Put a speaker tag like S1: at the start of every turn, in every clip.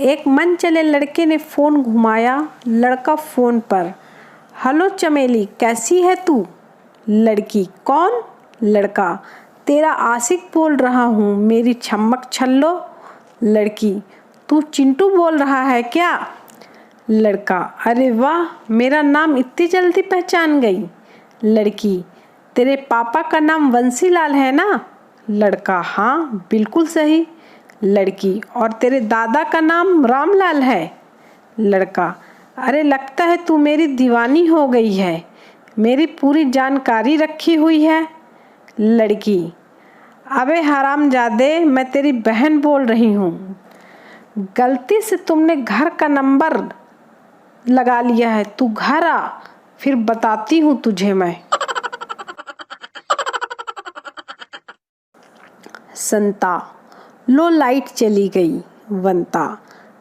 S1: एक मन चले लड़के ने फ़ोन घुमाया। लड़का फ़ोन पर, हेलो चमेली, कैसी है तू? लड़की, कौन? लड़का, तेरा आशिक बोल रहा हूँ, मेरी छम्मक छल्लो। लड़की, तू चिंटू बोल रहा है क्या? लड़का, अरे वाह, मेरा नाम इतनी जल्दी पहचान गई। लड़की, तेरे पापा का नाम बंसीलाल है ना? लड़का, हाँ बिल्कुल सही। लड़की, और तेरे दादा का नाम रामलाल है? लड़का, अरे लगता है तू मेरी दीवानी हो गई है, मेरी पूरी जानकारी रखी हुई है। लड़की, अबे हरामजादे, मैं तेरी बहन बोल रही हूँ, गलती से तुमने घर का नंबर लगा लिया है, तू घर आ, फिर बताती हूँ तुझे मैं। संता, लो लाइट चली गई। वंता,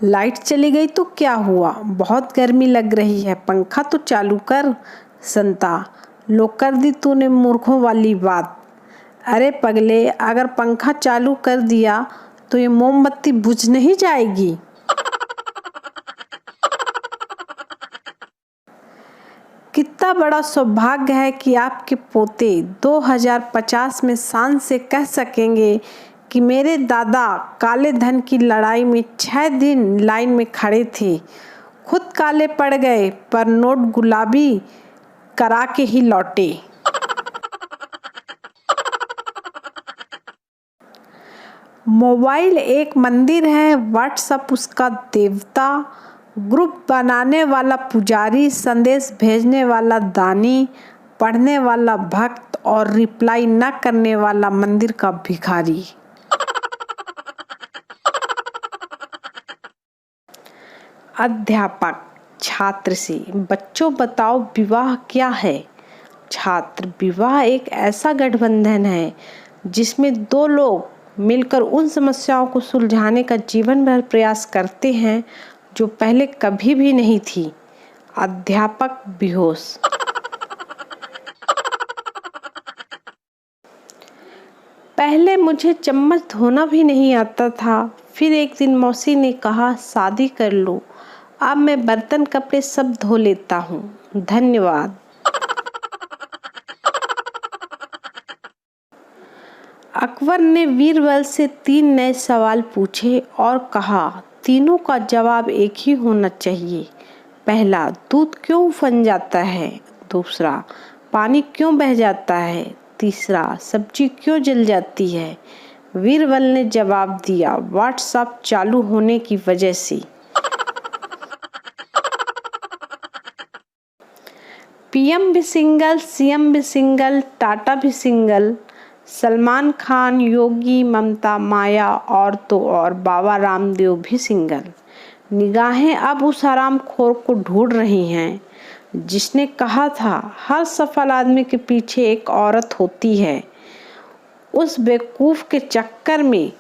S1: लाइट चली गई तो क्या हुआ, बहुत गर्मी लग रही है, पंखा तो चालू कर। संता, लो कर दी तूने मूर्खों वाली बात। अरे पगले, अगर पंखा चालू कर दिया तो ये मोमबत्ती बुझ नहीं जाएगी। कितना बड़ा सौभाग्य है कि आपके पोते 2050 में शान से कह सकेंगे कि मेरे दादा काले धन की लड़ाई में 6 दिन लाइन में खड़े थे, खुद काले पड़ गए पर नोट गुलाबी करा के ही लौटे। मोबाइल एक मंदिर है, व्हाट्सएप उसका देवता, ग्रुप बनाने वाला पुजारी, संदेश भेजने वाला दानी, पढ़ने वाला भक्त और रिप्लाई न करने वाला मंदिर का भिखारी। अध्यापक छात्र से, बच्चों बताओ विवाह क्या है? छात्र, विवाह एक ऐसा गठबंधन है जिसमें दो लोग मिलकर उन समस्याओं को सुलझाने का जीवन भर प्रयास करते हैं जो पहले कभी भी नहीं थी। अध्यापक बेहोश। पहले मुझे चम्मच धोना भी नहीं आता था, फिर एक दिन मौसी ने कहा शादी कर लो, अब मैं बर्तन कपड़े सब धो लेता हूँ, धन्यवाद। अकबर ने बीरबल से 3 नए सवाल पूछे और कहा तीनों का जवाब एक ही होना चाहिए। पहला, दूध क्यों उफन जाता है? दूसरा, पानी क्यों बह जाता है? तीसरा, सब्जी क्यों जल जाती है? बीरबल ने जवाब दिया, व्हाट्सएप चालू होने की वजह से। पीएम भी सिंगल, सीएम भी सिंगल, टाटा भी सिंगल, सलमान खान, योगी, ममता, माया और तो और बाबा रामदेव भी सिंगल। निगाहें अब उस हरामखोर को ढूंढ रही हैं जिसने कहा था हर सफल आदमी के पीछे एक औरत होती है। उस बेवकूफ के चक्कर में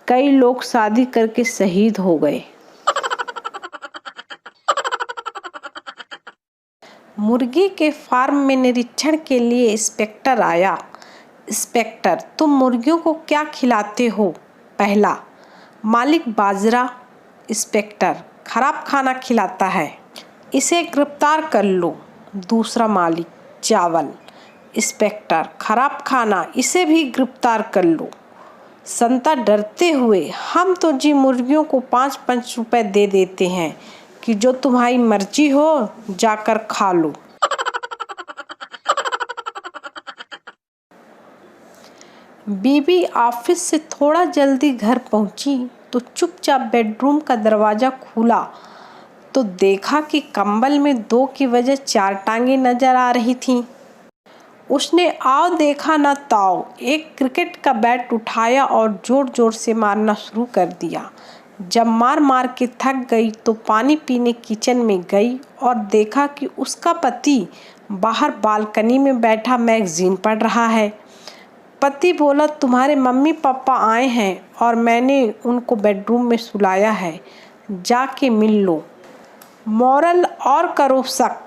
S1: कई लोग शादी करके शहीद हो गए। मुर्गी के फार्म में निरीक्षण के लिए इंस्पेक्टर आया। इंस्पेक्टर, तुम मुर्गियों को क्या खिलाते हो? पहला, मालिक बाजरा। इंस्पेक्टर, खराब खाना खिलाता है, इसे गिरफ्तार कर लो। दूसरा मालिक, चावल। इंस्पेक्टर, खराब खाना, इसे भी गिरफ्तार कर लो। संता डरते हुए, हम तो जी मुर्गियों को 5-5 रुपए दे देते हैं कि जो तुम्हारी मर्जी हो जाकर खा लो। बीबी ऑफिस से थोड़ा जल्दी घर पहुंची तो चुपचाप बेडरूम का दरवाज़ा खुला तो देखा कि कंबल में 2 की वजह 4 टांगें नजर आ रही थीं। उसने आओ देखा न ताओ, एक क्रिकेट का बैट उठाया और जोर जोर से मारना शुरू कर दिया। जब मार मार के थक गई तो पानी पीने किचन में गई और देखा कि उसका पति बाहर बालकनी में बैठा मैगजीन पढ़ रहा है। पति बोला, तुम्हारे मम्मी पापा आए हैं और मैंने उनको बेडरूम में सुलाया है, जाके मिल लो। मॉरल और करो शक।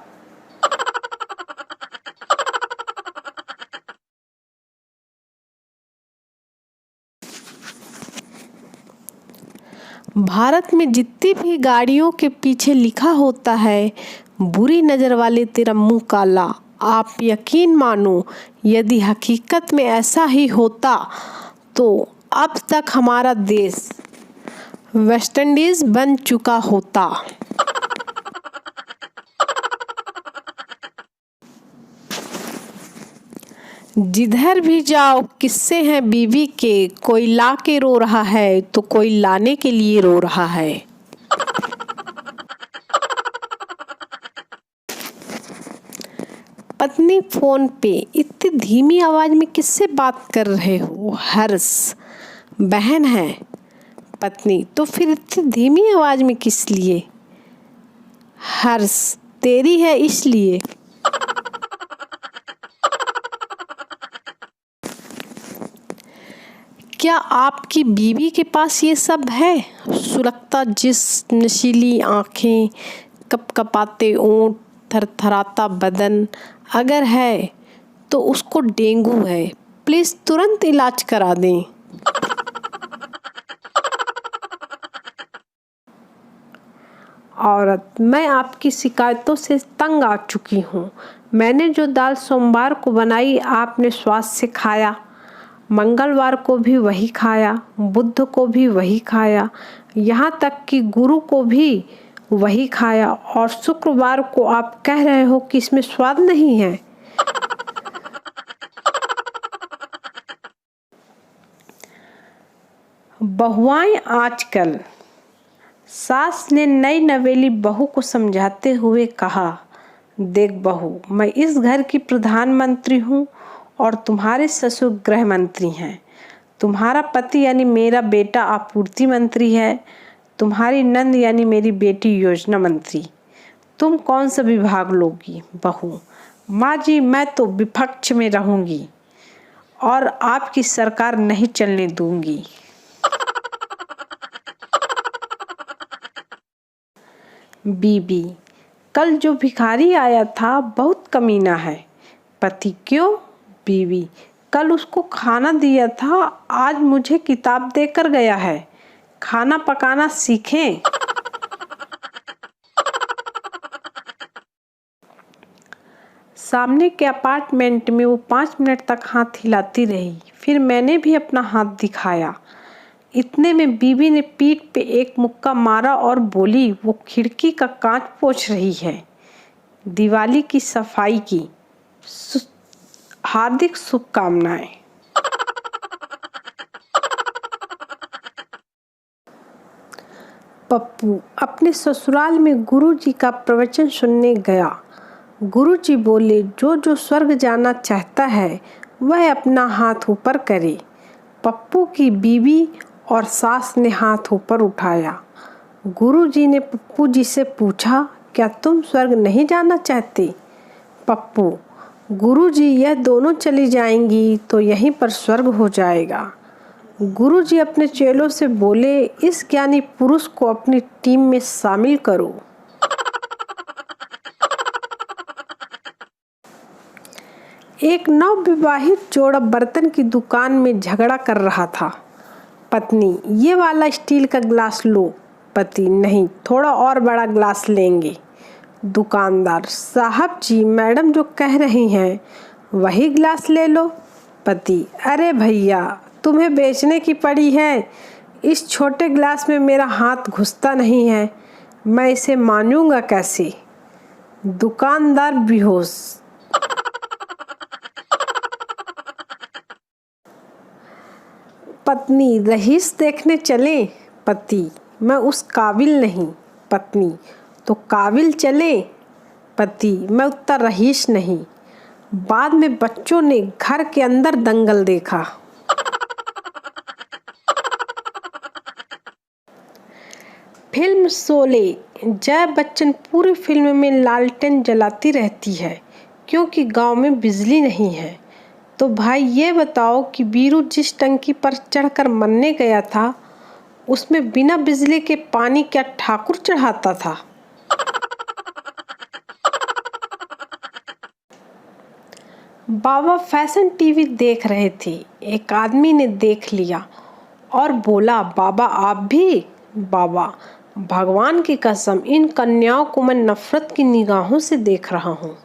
S1: भारत में जितनी भी गाड़ियों के पीछे लिखा होता है, बुरी नज़र वाले तेरा मुंह काला। आप यकीन मानो, यदि हकीकत में ऐसा ही होता तो अब तक हमारा देश वेस्टइंडीज बन चुका होता। जिधर भी जाओ किस्से हैं बीवी के, कोई ला के रो रहा है तो कोई लाने के लिए रो रहा है। पत्नी फोन पे, इतनी धीमी आवाज में किससे बात कर रहे हो? हर्ष, बहन है। पत्नी, तो फिर इतनी धीमी आवाज में किस लिए? हर्ष, तेरी है इसलिए। क्या आपकी बीवी के पास ये सब है? सुलगता जिस्म, नशीली आंखें, कपकपाते ओंठ, थरथराता बदन। अगर है तो उसको डेंगू है, प्लीज तुरंत इलाज करा दें। औरत, मैं आपकी शिकायतों से तंग आ चुकी हूँ। मैंने जो दाल सोमवार को बनाई आपने स्वाद से खाया, मंगलवार को भी वही खाया, बुध को भी वही खाया, यहाँ तक कि गुरु को भी वही खाया, और शुक्रवार को आप कह रहे हो कि इसमें स्वाद नहीं है। बहुआएं आजकल। सास ने नई नवेली बहू को समझाते हुए कहा, देख बहू, मैं इस घर की प्रधानमंत्री हूँ और तुम्हारे ससुर गृह मंत्री हैं। तुम्हारा पति यानी मेरा बेटा आपूर्ति मंत्री है। तुम्हारी नंद यानी मेरी बेटी योजना मंत्री। तुम कौन सा विभाग लोगी? बहू, माँ जी, मैं तो विपक्ष में रहूंगी और आपकी सरकार नहीं चलने दूंगी। बीबी, कल जो भिखारी आया था बहुत कमीना है। पति, क्यों? बीवी, कल उसको खाना दिया था, आज मुझे किताब देकर गया है। खाना पकाना सीखें। सामने के अपार्टमेंट में वो 5 मिनट तक हाथ हिलाती रही, फिर मैंने भी अपना हाथ दिखाया। इतने में बीवी ने पीठ पे एक मुक्का मारा और बोली, वो खिड़की का कांच पोंछ रही है। दिवाली की सफाई की हार्दिक शुभकामनाएं। पप्पू अपने ससुराल में गुरुजी का प्रवचन सुनने गया। गुरुजी बोले, जो जो स्वर्ग जाना चाहता है वह अपना हाथ ऊपर करे। पप्पू की बीवी और सास ने हाथ ऊपर उठाया। गुरुजी ने पप्पू जी से पूछा, क्या तुम स्वर्ग नहीं जाना चाहते? पप्पू, गुरुजी, यह दोनों चली जाएंगी तो यहीं पर स्वर्ग हो जाएगा। गुरुजी अपने चेलों से बोले, इस ज्ञानी पुरुष को अपनी टीम में शामिल करो। एक नवविवाहित जोड़ा बर्तन की दुकान में झगड़ा कर रहा था। पत्नी, ये वाला स्टील का ग्लास लो। पति, नहीं, थोड़ा और बड़ा ग्लास लेंगे। दुकानदार, साहब जी, मैडम जो कह रही हैं वही ग्लास ले लो। पति, अरे भैया, तुम्हें बेचने की पड़ी है। इस छोटे ग्लास में मेरा हाथ घुसता नहीं है, मैं इसे मानूंगा कैसे? दुकानदार बेहोश। पत्नी, रहीस देखने चले? पति, मैं उस काबिल नहीं। पत्नी, तो काबिल चले? पति, मैं उतना रहीस नहीं। बाद में बच्चों ने घर के अंदर दंगल देखा। फिल्म शोले। जया बच्चन पूरी फिल्म में लालटेन जलाती रहती है क्योंकि गांव में बिजली नहीं है। तो भाई ये बताओ कि बीरू जिस टंकी पर चढ़कर मरने गया था उसमें बिना बिजली के पानी क्या ठाकुर चढ़ाता था? बाबा फैशन टीवी देख रहे थे। एक आदमी ने देख लिया और बोला, बाबा आप भी? बाबा, भगवान की कसम इन कन्याओं को मैं नफरत की निगाहों से देख रहा हूँ।